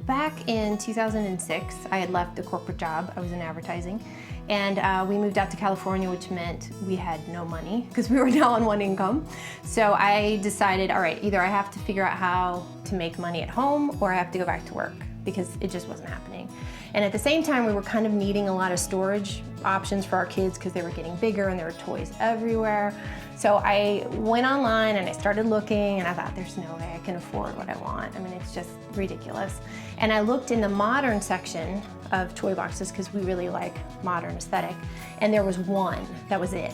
Back in 2006, I had left a corporate job. I was in advertising, and we moved out to California, which meant we had no money because we were now on one income. So I decided, all right, either I have to figure out how to make money at home or I have to go back to work because it just wasn't happening. And at the same time, we were kind of needing a lot of storage options for our kids because they were getting bigger and there were toys everywhere. So I went online and I started looking and I thought, there's no way I can afford what I want. I mean, it's just ridiculous. And I looked in the modern section of toy boxes because we really like modern aesthetic. And there was one, that was it.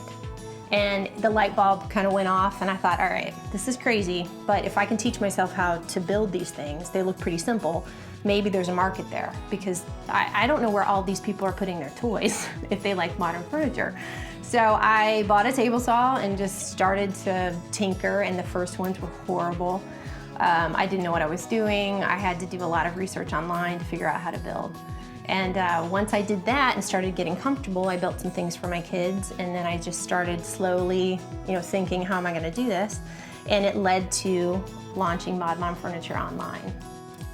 And the light bulb kind of went off and I thought, all right, this is crazy, but if I can teach myself how to build these things, they look pretty simple, maybe there's a market there because I don't know where all these people are putting their toys if they like modern furniture. So I bought a table saw and just started to tinker, and the first ones were horrible. I didn't know what I was doing. I had to do a lot of research online to figure out how to build. And once I did that and started getting comfortable, I built some things for my kids, and then I just started slowly, thinking, how am I gonna do this? And it led to launching Mom Furniture online.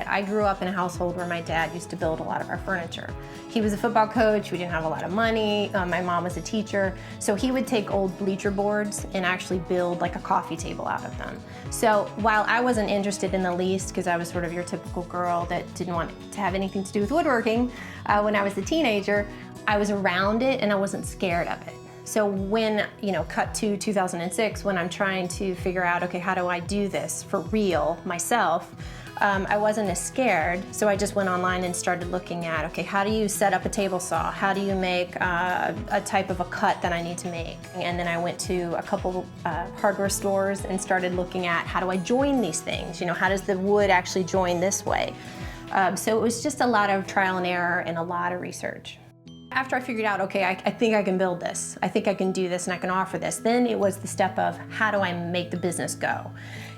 I grew up in a household where my dad used to build a lot of our furniture. He was a football coach, we didn't have a lot of money, my mom was a teacher, so he would take old bleacher boards and actually build like a coffee table out of them. So while I wasn't interested in the least, because I was sort of your typical girl that didn't want to have anything to do with woodworking, when I was a teenager, I was around it and I wasn't scared of it. So when, cut to 2006, when I'm trying to figure out, okay, how do I do this for real myself? I wasn't as scared, so I just went online and started looking at, okay, how do you set up a table saw? How do you make a type of a cut that I need to make? And then I went to a couple hardware stores and started looking at, how do I join these things? How does the wood actually join this way? So it was just a lot of trial and error and a lot of research. After I figured out, okay, I think I can build this, I think I can do this and I can offer this, then it was the step of, how do I make the business go?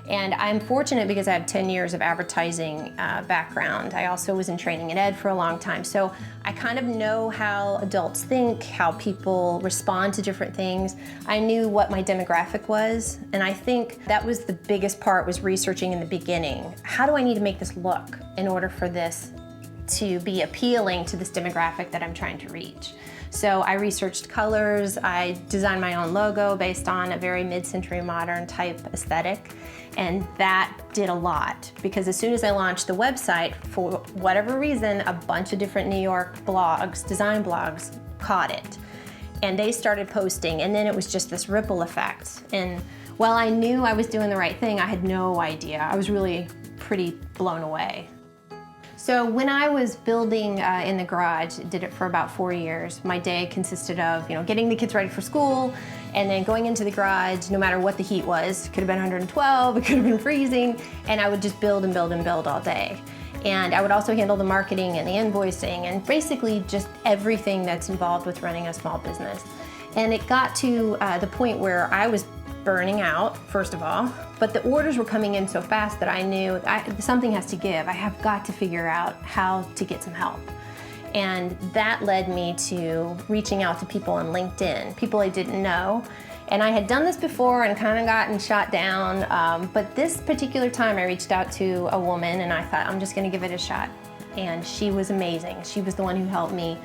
And I'm fortunate because I have 10 years of advertising background. I also was in training and ed for a long time. So I kind of know how adults think, how people respond to different things. I knew what my demographic was. And I think that was the biggest part, was researching in the beginning. How do I need to make this look in order for this to be appealing to this demographic that I'm trying to reach? So I researched colors, I designed my own logo based on a very mid-century modern type aesthetic, and that did a lot because as soon as I launched the website, for whatever reason, a bunch of different New York blogs, design blogs, caught it. And they started posting, and then it was just this ripple effect. And while I knew I was doing the right thing, I had no idea. I was really pretty blown away. So when I was building in the garage, did it for about 4 years, my day consisted of getting the kids ready for school and then going into the garage, no matter what the heat was. It could have been 112, it could have been freezing, and I would just build and build and build all day. And I would also handle the marketing and the invoicing and basically just everything that's involved with running a small business. And it got to the point where I was burning out, first of all, but the orders were coming in so fast that I knew something has to give. I have got to figure out how to get some help. And that led me to reaching out to people on LinkedIn, people I didn't know. And I had done this before and kind of gotten shot down, but this particular time I reached out to a woman and I thought, I'm just gonna give it a shot. And she was amazing. She was the one who helped me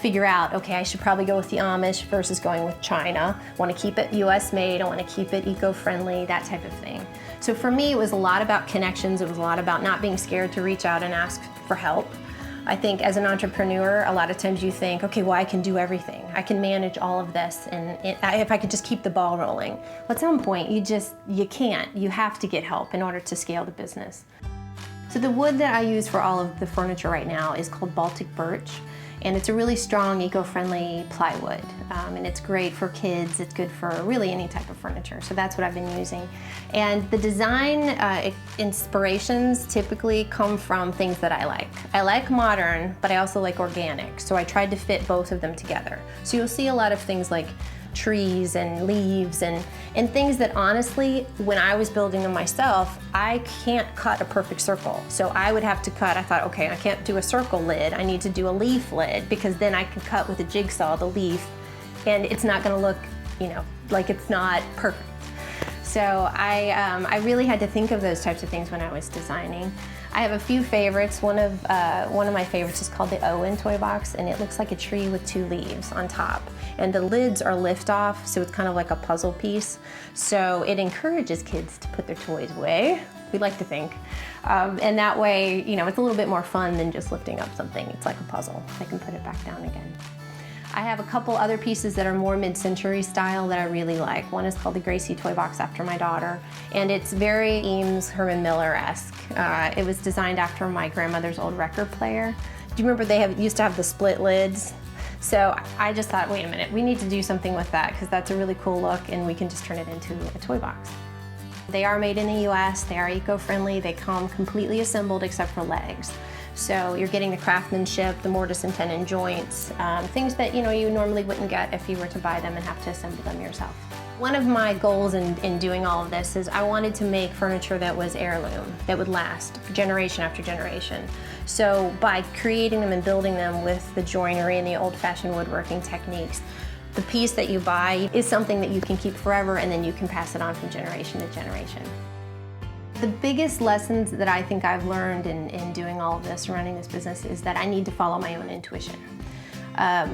figure out, okay, I should probably go with the Amish versus going with China. I want to keep it US made, I want to keep it eco-friendly, that type of thing. So for me, it was a lot about connections. It was a lot about not being scared to reach out and ask for help. I think as an entrepreneur, a lot of times you think, okay, well, I can do everything. I can manage all of this, and if I could just keep the ball rolling. But at some point, you can't. You have to get help in order to scale the business. So the wood that I use for all of the furniture right now is called Baltic birch. And it's a really strong, eco-friendly plywood. And it's great for kids, it's good for really any type of furniture. So that's what I've been using. And the design inspirations typically come from things that I like. I like modern, but I also like organic. So I tried to fit both of them together. So you'll see a lot of things like trees and leaves and things that honestly, when I was building them myself, I can't cut a perfect circle. So I would have to cut, I thought, okay, I can't do a circle lid, I need to do a leaf lid because then I can cut with a jigsaw the leaf and it's not gonna look, like it's not perfect. So I really had to think of those types of things when I was designing. I have a few favorites. One of my favorites is called the Owen toy box, and it looks like a tree with 2 leaves on top. And the lids are lift off, so it's kind of like a puzzle piece. So it encourages kids to put their toys away, we like to think. And that way, you know, it's a little bit more fun than just lifting up something. It's like a puzzle. They can put it back down again. I have a couple other pieces that are more mid-century style that I really like. One is called the Gracie toy box after my daughter, and it's very Eames Herman Miller-esque. It was designed after my grandmother's old record player. Do you remember they used to have the split lids? So I just thought, wait a minute, we need to do something with that because that's a really cool look and we can just turn it into a toy box. They are made in the US, they are eco-friendly, they come completely assembled except for legs. So you're getting the craftsmanship, the mortise and tenon joints, things that you normally wouldn't get if you were to buy them and have to assemble them yourself. One of my goals in doing all of this is I wanted to make furniture that was heirloom, that would last generation after generation. So by creating them and building them with the joinery and the old-fashioned woodworking techniques, the piece that you buy is something that you can keep forever and then you can pass it on from generation to generation. The biggest lessons that I think I've learned in doing all of this, running this business, is that I need to follow my own intuition.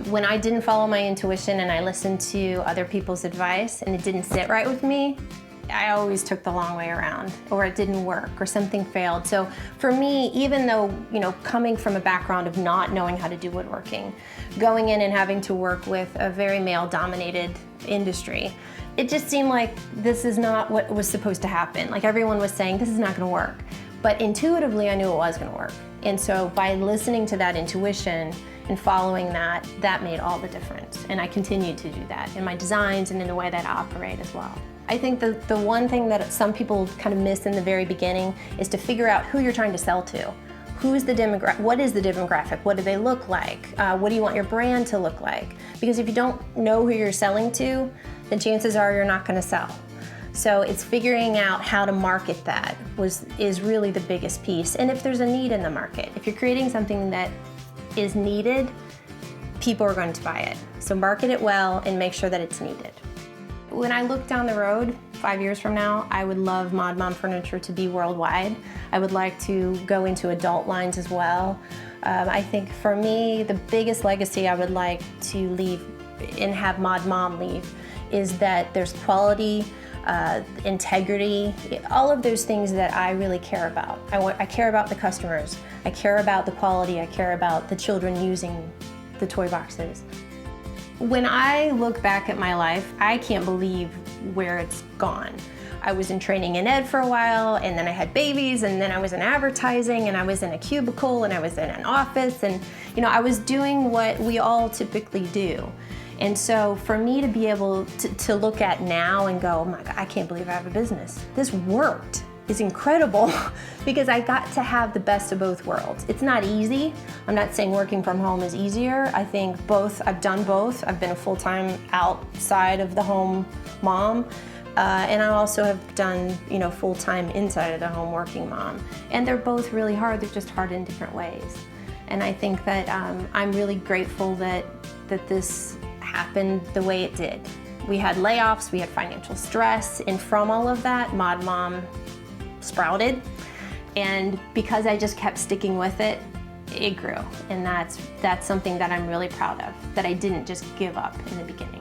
When I didn't follow my intuition and I listened to other people's advice and it didn't sit right with me, I always took the long way around, or it didn't work, or something failed. So for me, even though, coming from a background of not knowing how to do woodworking, going in and having to work with a very male-dominated industry, it just seemed like this is not what was supposed to happen. Like everyone was saying, this is not gonna work. But intuitively, I knew it was gonna work. And so by listening to that intuition and following that, that made all the difference. And I continued to do that in my designs and in the way that I operate as well. I think the one thing that some people kind of miss in the very beginning is to figure out who you're trying to sell to. Who's the demographic? What is the demographic? What do they look like? What do you want your brand to look like? Because if you don't know who you're selling to, then chances are you're not going to sell. So it's figuring out how to market that is really the biggest piece. And if there's a need in the market, if you're creating something that is needed, people are going to buy it. So market it well and make sure that it's needed. When I look down the road, 5 years from now, I would love Mod Mom Furniture to be worldwide. I would like to go into adult lines as well. I think for me, the biggest legacy I would like to leave and have Mod Mom leave is that there's quality, integrity, all of those things that I really care about. I care about the customers. I care about the quality. I care about the children using the toy boxes. When I look back at my life, I can't believe where it's gone. I was in training in ed for a while, and then I had babies, and then I was in advertising, and I was in a cubicle, and I was in an office, and I was doing what we all typically do. And so for me to be able to look at now and go, oh my God, I can't believe I have a business. This worked. Is incredible because I got to have the best of both worlds. It's not easy. I'm not saying working from home is easier. I think both, I've done both. I've been a full-time outside of the home mom, and I also have done, full-time inside of the home working mom. And they're both really hard. They're just hard in different ways. And I think that I'm really grateful that this happened the way it did. We had layoffs, we had financial stress, and from all of that, Mod Mom sprouted, and because I just kept sticking with it, it grew, and that's something that I'm really proud of, that I didn't just give up in the beginning.